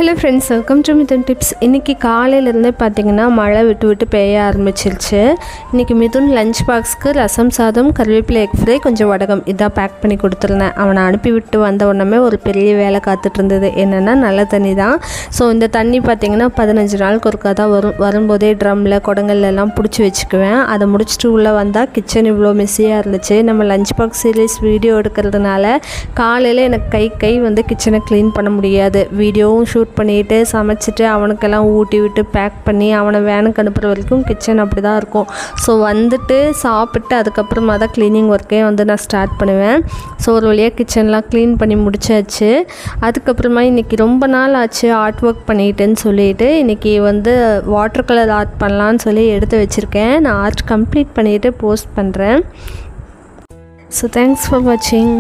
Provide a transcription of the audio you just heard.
Hello friends, welcome to Mithun tips. இன்றைக்கி காலையிலேருந்தே பார்த்திங்கன்னா மழை விட்டு விட்டு பெய்ய ஆரம்பிச்சிருச்சு. இன்றைக்கி மிதுன் லஞ்ச் பாக்ஸ்க்கு ரசம் சாதம், கருவேப்பிலை, எக் ஃப்ரை, கொஞ்சம் வடகம் இதான் பேக் பண்ணி கொடுத்துருந்தேன். அவனை அனுப்பி விட்டு வந்த உடனே ஒரு பெரிய வேலை காத்துட்டு இருந்தது. என்னென்னா நல்ல தண்ணி தான். ஸோ இந்த தண்ணி பார்த்திங்கன்னா 15 நாளுக்கு ஒருக்கா தான் வரும்போதே ட்ரம்மில் குடங்கள்லாம் பிடிச்சி வச்சுக்குவேன். அதை முடிச்சுட்டு உள்ளே வந்தால் கிச்சன் இவ்வளோ மெஸ்ஸியாக இருந்துச்சு. நம்ம லஞ்ச் பாக்ஸ் சீரீஸ் வீடியோ எடுக்கிறதுனால காலையில் எனக்கு கை வந்து கிச்சனை க்ளீன் பண்ண முடியாது. வீடியோவும் ஷூட் பண்ணிவிட்டு சமைச்சிட்டு அவனுக்கெல்லாம் ஊட்டி விட்டு பேக் பண்ணி அவனை வேனுக்கு அனுப்புகிற வரைக்கும் கிச்சன் அப்படி தான் இருக்கும். ஸோ வந்துட்டு சாப்பிட்டு அதுக்கப்புறமா தான் க்ளீனிங் ஒர்க்கே வந்து நான் ஸ்டார்ட் பண்ணுவேன். ஸோ ஒரு வழியாக கிச்சன்லாம் க்ளீன் பண்ணி முடிச்சாச்சு. அதுக்கப்புறமா இன்றைக்கி ரொம்ப நாள் ஆச்சு ஆர்ட் ஒர்க் பண்ணிட்டேன்னு சொல்லிட்டு இன்றைக்கி வந்து வாட்டர் கலர் ஆர்ட் பண்ணலான்னு சொல்லி எடுத்து வச்சுருக்கேன். நான் ஆர்ட் கம்ப்ளீட் பண்ணிவிட்டு போஸ்ட் பண்ணுறேன். ஸோ தேங்க்ஸ் ஃபார் வாட்சிங்.